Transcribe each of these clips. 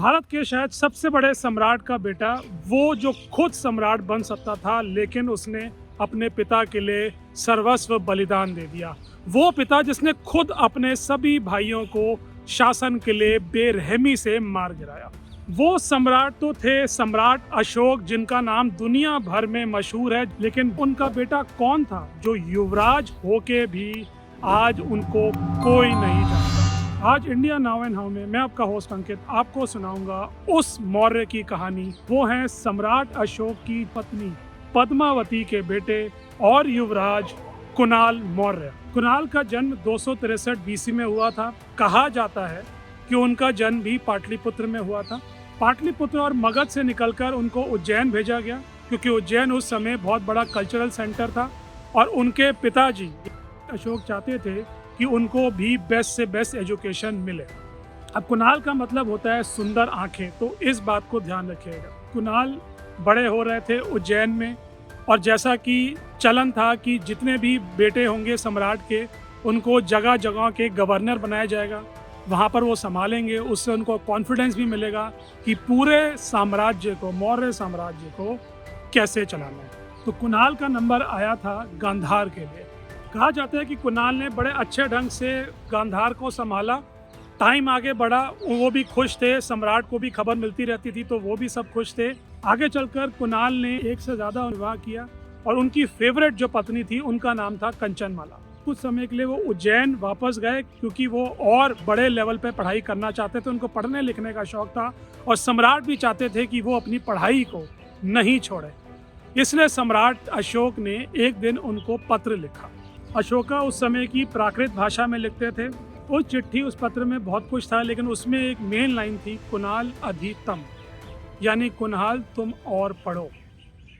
भारत के शायद सबसे बड़े सम्राट का बेटा, वो जो खुद सम्राट बन सकता था लेकिन उसने अपने पिता के लिए सर्वस्व बलिदान दे दिया। वो पिता जिसने खुद अपने सभी भाइयों को शासन के लिए बेरहमी से मार गिराया। वो सम्राट तो थे सम्राट अशोक, जिनका नाम दुनिया भर में मशहूर है, लेकिन उनका बेटा कौन था जो युवराज होके भी आज उनको कोई नहीं जानता। आज इंडिया नाउ एंड हाउ में मैं आपका होस्ट अंकित आपको सुनाऊंगा उस मौर्य की कहानी। वो है सम्राट अशोक की पत्नी पद्मावती के बेटे और युवराज कुणाल मौर्य। कुणाल का जन्म 263 बीसी में हुआ था। कहा जाता है कि उनका जन्म भी पाटलिपुत्र में हुआ था। पाटलिपुत्र और मगध से निकलकर उनको उज्जैन भेजा गया, क्योंकि उज्जैन उस समय बहुत बड़ा कल्चरल सेंटर था और उनके पिताजी अशोक चाहते थे कि उनको भी बेस्ट से बेस्ट एजुकेशन मिले। अब कुणाल का मतलब होता है सुंदर आंखें, तो इस बात को ध्यान रखिएगा। कुणाल बड़े हो रहे थे उज्जैन में, और जैसा कि चलन था कि जितने भी बेटे होंगे सम्राट के, उनको जगह जगह के गवर्नर बनाया जाएगा, वहाँ पर वो संभालेंगे। उससे उनको कॉन्फिडेंस भी मिलेगा कि पूरे साम्राज्य को, मौर्य साम्राज्य को कैसे चलाना है। तो कुणाल का नंबर आया था गांधार के लिए। कहा जाता है कि कुणाल ने बड़े अच्छे ढंग से गांधार को संभाला। टाइम आगे बढ़ा, वो भी खुश थे, सम्राट को भी खबर मिलती रहती थी तो वो भी सब खुश थे। आगे चलकर कुणाल ने एक से ज़्यादा विवाह किया और उनकी फेवरेट जो पत्नी थी उनका नाम था कंचनमाला। कुछ समय के लिए वो उज्जैन वापस गए, क्योंकि वो और बड़े लेवल पे पढ़ाई करना चाहते थे। उनको पढ़ने लिखने का शौक था और सम्राट भी चाहते थे कि वो अपनी पढ़ाई को नहीं छोड़े। इसलिए सम्राट अशोक ने एक दिन उनको पत्र लिखा। अशोका उस समय की प्राकृत भाषा में लिखते थे। उस चिट्ठी, उस पत्र में बहुत कुछ था, लेकिन उसमें एक मेन लाइन थी, कुणाल अधितम, यानी कुणाल तुम और पढ़ो।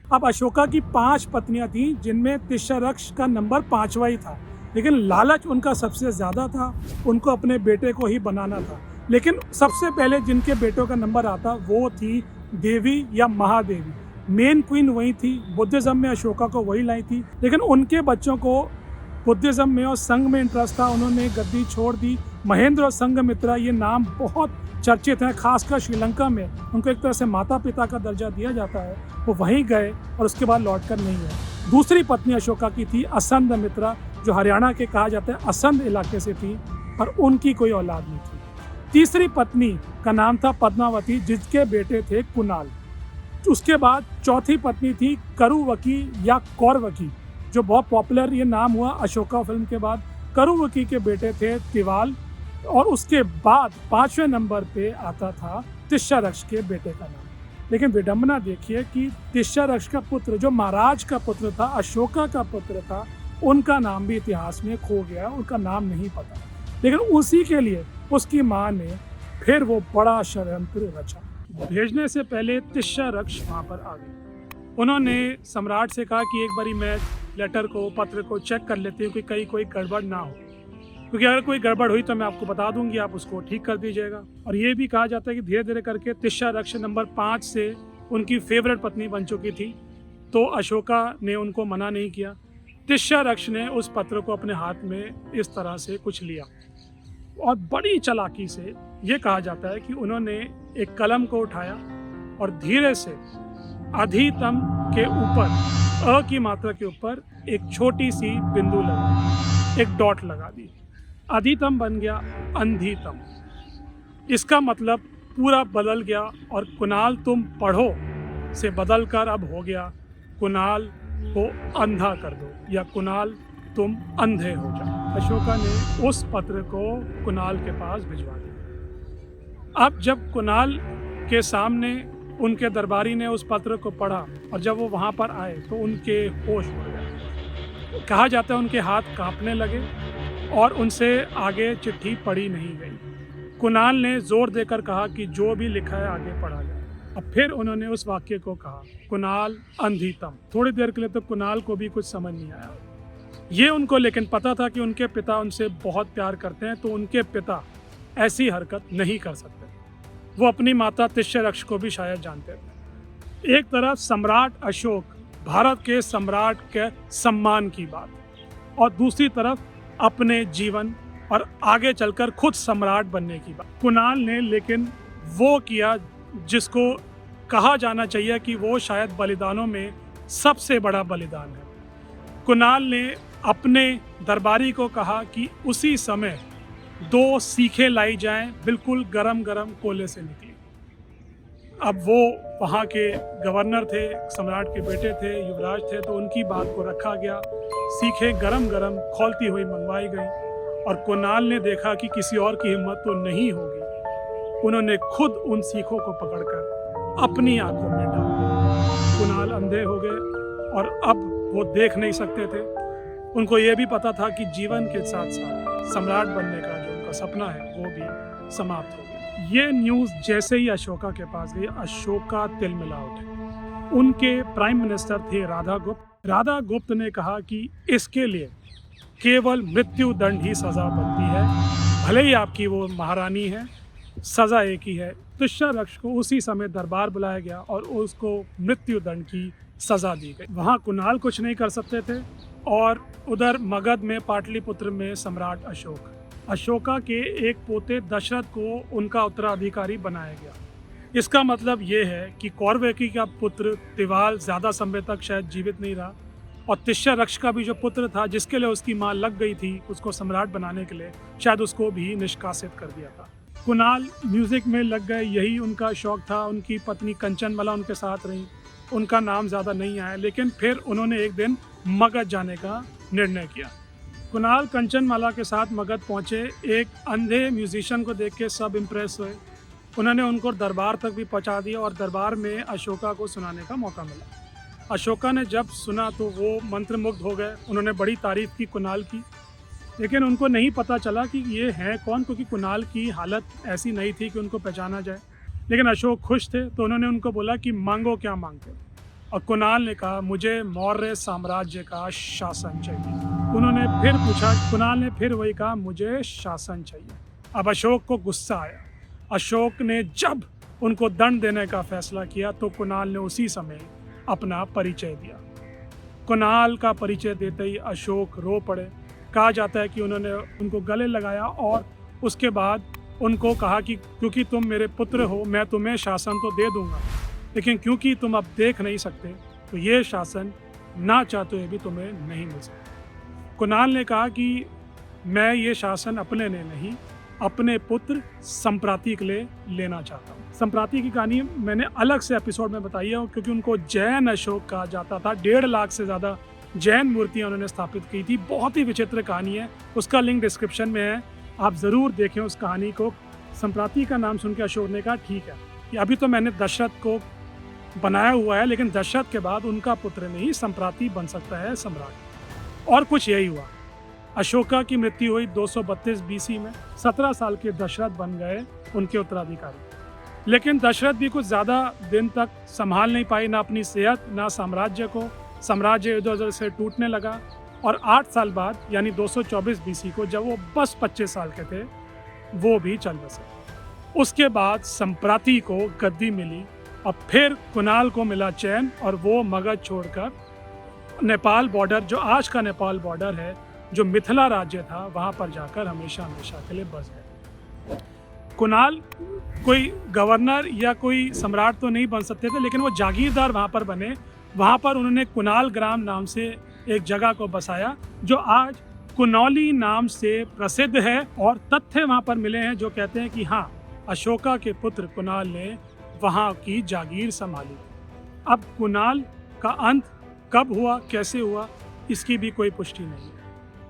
अब अशोका की 5 पत्नियां थीं, जिनमें तिष्यरक्ष का नंबर 5वां ही था, लेकिन लालच उनका सबसे ज़्यादा था। उनको अपने बेटे को ही बनाना था। लेकिन सबसे पहले जिनके बेटों का नंबर आता वो थी देवी या महादेवी। मेन क्वीन वही थी। बुद्धिज्म में अशोका को वही लाई थी, लेकिन उनके बच्चों को बुद्धिज्म में और संघ में इंटरेस्ट था। उन्होंने गद्दी छोड़ दी। महेंद्र और संघमित्रा ये नाम बहुत चर्चित हैं, खासकर श्रीलंका में उनको एक तरह से माता पिता का दर्जा दिया जाता है। वो वहीं गए और उसके बाद लौटकर नहीं है। दूसरी पत्नी अशोका की थी असंधमित्रा, जो हरियाणा के कहा जाता है असंध इलाके से थी, पर उनकी कोई औलाद नहीं थी। तीसरी पत्नी का नाम था पद्मावती, जिसके बेटे थे कुणाल। उसके बाद चौथी पत्नी थी करुवकी या कौरवकी, जो बहुत पॉपुलर ये नाम हुआ अशोका फिल्म के बाद। करुवकी के बेटे थे तिवाल, और उसके बाद 5वें नंबर पे आता था तिष्यरक्ष के बेटे का नाम। लेकिन विडंबना देखिए कि तिष्यरक्ष का पुत्र, जो महाराज का पुत्र था, अशोका का पुत्र था, उनका नाम भी इतिहास में खो गया, उनका नाम नहीं पता। लेकिन उसी के लिए उसकी माँ ने फिर वो बड़ा षड्यंत्र रचा। भेजने से पहले तिष्यरक्ष वहाँ पर आ गए। उन्होंने सम्राट से कहा कि एक बारी मैं लेटर को, पत्र को चेक कर लेती हूँ कि कहीं कोई गड़बड़ ना हो, क्योंकि अगर कोई गड़बड़ हुई तो मैं आपको बता दूंगी, आप उसको ठीक कर दीजिएगा। और ये भी कहा जाता है कि धीरे धीरे करके तिष्यरक्ष नंबर 5 से उनकी फेवरेट पत्नी बन चुकी थी, तो अशोका ने उनको मना नहीं किया। तिष्यरक्ष ने उस पत्र को अपने हाथ में इस तरह से कुछ लिया और बड़ी चालाकी से, ये कहा जाता है कि उन्होंने एक कलम को उठाया और धीरे से अधितम के ऊपर, अ की मात्रा के ऊपर एक छोटी सी बिंदु लगा, एक डॉट लगा दी। अधितम बन गया अंधितम। इसका मतलब पूरा बदल गया और कुणाल तुम पढ़ो से बदलकर अब हो गया कुणाल को अंधा कर दो, या कुणाल तुम अंधे हो जाओ। अशोका ने उस पत्र को कुणाल के पास भिजवा दिया। अब जब कुणाल के सामने उनके दरबारी ने उस पत्र को पढ़ा और जब वो वहाँ पर आए तो उनके होश उड़ गए। कहा जाता है उनके हाथ कांपने लगे और उनसे आगे चिट्ठी पढ़ी नहीं गई। कुणाल ने जोर देकर कहा कि जो भी लिखा है आगे पढ़ा जाए। अब फिर उन्होंने उस वाक्य को कहा, कुणाल अंधितम। थोड़ी देर के लिए तो कुणाल को भी कुछ समझ नहीं आया। ये उनको लेकिन पता था कि उनके पिता उनसे बहुत प्यार करते हैं, तो उनके पिता ऐसी हरकत नहीं कर सकते। वो अपनी माता तिष्यरक्ष को भी शायद जानते थे। एक तरफ सम्राट अशोक, भारत के सम्राट के सम्मान की बात, और दूसरी तरफ अपने जीवन और आगे चलकर खुद सम्राट बनने की बात। कुणाल ने लेकिन वो किया जिसको कहा जाना चाहिए कि वो शायद बलिदानों में सबसे बड़ा बलिदान है। कुणाल ने अपने दरबारी को कहा कि उसी समय 2 सीखें लाई जाएं, बिल्कुल गरम गरम कोले से निकली। अब वो वहाँ के गवर्नर थे, सम्राट के बेटे थे, युवराज थे, तो उनकी बात को रखा गया। सीखें गरम गरम खौलती हुई मंगवाई गई और कुणाल ने देखा कि किसी और की हिम्मत तो नहीं होगी। उन्होंने खुद उन सीखों को पकड़कर अपनी आंखों में डाला। कुणाल अंधे हो गए और अब वो देख नहीं सकते थे। उनको ये भी पता था कि जीवन के साथ साथ सम्राट बनने का जो उनका सपना है वो भी समाप्त हो गया। ये न्यूज़ जैसे ही अशोका के पास गई, अशोका तिलमिला उठे। उनके प्राइम मिनिस्टर थे राधा गुप्त। राधा गुप्त ने कहा कि इसके लिए केवल मृत्यु दंड ही सज़ा बनती है, भले ही आपकी वो महारानी है, सज़ा एक ही है। तिश्यरक्ष को उसी समय दरबार बुलाया गया और उसको मृत्यु दंड की सज़ा दी गई। वहाँ कुणाल कुछ नहीं कर सकते थे और उधर मगध में पाटलिपुत्र में सम्राट अशोका के एक पोते दशरथ को उनका उत्तराधिकारी बनाया गया। इसका मतलब ये है कि कौरवेकी का पुत्र तिवाल ज़्यादा समय तक शायद जीवित नहीं रहा और तिश्यरक्ष का भी जो पुत्र था जिसके लिए उसकी माँ लग गई थी उसको सम्राट बनाने के लिए, शायद उसको भी निष्कासित कर दिया था। कुणाल म्यूज़िक में लग गए, यही उनका शौक़ था। उनकी पत्नी कंचनमाला उनके साथ रही। उनका नाम ज़्यादा नहीं आया, लेकिन फिर उन्होंने एक दिन मगध जाने का निर्णय किया। कुणाल कंचनमाला के साथ मगध पहुँचे। एक अंधे म्यूजिशियन को देख के सब इम्प्रेस हुए। उन्होंने उनको दरबार तक भी पहुँचा दिया और दरबार में अशोका को सुनाने का मौका मिला। अशोका ने जब सुना तो वो मंत्रमुग्ध हो गए। उन्होंने बड़ी तारीफ़ की कुणाल की, लेकिन उनको नहीं पता चला कि ये हैं कौन, क्योंकि कुणाल की हालत ऐसी नहीं थी कि उनको पहचाना जाए। लेकिन अशोक खुश थे तो उन्होंने उनको बोला कि मांगो क्या मांगते हो। और कुणाल ने कहा मुझे मौर्य साम्राज्य का शासन चाहिए। उन्होंने फिर पूछा, कुणाल ने फिर वही कहा मुझे शासन चाहिए। अब अशोक को गुस्सा आया। अशोक ने जब उनको दंड देने का फैसला किया तो कुणाल ने उसी समय अपना परिचय दिया। कुणाल का परिचय देते ही अशोक रो पड़े। कहा जाता है कि उन्होंने उनको गले लगाया और उसके बाद उनको कहा कि क्योंकि तुम मेरे पुत्र हो, मैं तुम्हें शासन तो दे दूंगा, लेकिन क्योंकि तुम अब देख नहीं सकते तो ये शासन ना चाहते हुए भी तुम्हें नहीं मिल सकता। कुणाल ने कहा कि मैं ये शासन अपने लिए नहीं, अपने पुत्र संप्राति के लिए लेना चाहता हूँ। संप्राति की कहानी मैंने अलग से एपिसोड में बताई है, क्योंकि उनको जैन अशोक कहा जाता था। 1.5 लाख से ज़्यादा जैन मूर्तियाँ उन्होंने स्थापित की थी। बहुत ही विचित्र कहानी है, उसका लिंक डिस्क्रिप्शन में है, आप ज़रूर देखें उस कहानी को। संप्राति का नाम सुन के अशोक ने कहा ठीक है, कि अभी तो मैंने दशरथ को बनाया हुआ है, लेकिन दशरथ के बाद उनका पुत्र नहीं संप्राति बन सकता है सम्राट। और कुछ यही हुआ। अशोका की मृत्यु हुई 232 BC में। 17 साल के दशरथ बन गए उनके उत्तराधिकारी। लेकिन दशरथ भी कुछ ज़्यादा दिन तक संभाल नहीं पाई, ना अपनी सेहत ना साम्राज्य को। साम्राज्य इधर उधर से टूटने लगा और 8 साल बाद यानी 224 BC को, जब वो बस 25 साल के थे, वो भी चल बसे। उसके बाद संप्राति को गद्दी मिली और फिर कुणाल को मिला चैन और वो मगध छोड़कर नेपाल बॉर्डर, जो आज का नेपाल बॉर्डर है, जो मिथिला राज्य था, वहाँ पर जाकर हमेशा हमेशा के लिए बस गए। कुणाल कोई गवर्नर या कोई सम्राट तो नहीं बन सकते थे, लेकिन वो जागीरदार वहाँ पर बने। वहाँ पर उन्होंने कुणाल ग्राम नाम से एक जगह को बसाया, जो आज कुनौली नाम से प्रसिद्ध है। और तथ्य वहाँ पर मिले हैं जो कहते हैं कि हाँ, अशोका के पुत्र कुणाल ने वहाँ की जागीर संभाली। अब कुणाल का अंत कब हुआ, कैसे हुआ, इसकी भी कोई पुष्टि नहीं है।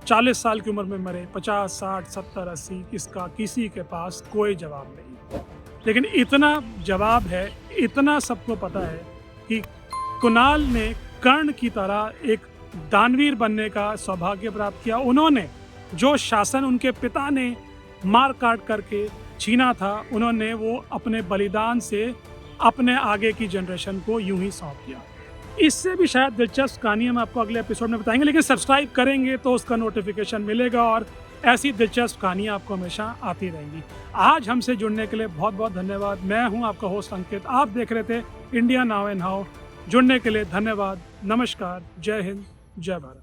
40 साल की उम्र में मरे, 50, 60, 70, 80, इसका किसी के पास कोई जवाब नहीं। लेकिन इतना जवाब है, इतना सबको पता है कि कुणाल ने कर्ण की तरह एक दानवीर बनने का सौभाग्य प्राप्त किया। उन्होंने जो शासन उनके पिता ने मार काट करके छीना था, उन्होंने वो अपने बलिदान से अपने आगे की जनरेशन को यूं ही सौंप दिया। इससे भी शायद दिलचस्प कहानी हम आपको अगले एपिसोड में बताएंगे, लेकिन सब्सक्राइब करेंगे तो उसका नोटिफिकेशन मिलेगा और ऐसी दिलचस्प कहानियाँ आपको हमेशा आती रहेंगी। आज हमसे जुड़ने के लिए बहुत बहुत धन्यवाद। मैं हूँ आपका होस्ट अंकित। आप देख रहे थे इंडिया नाउ एंड हाउ। जुड़ने के लिए धन्यवाद। नमस्कार। जय हिंद, जय भारत।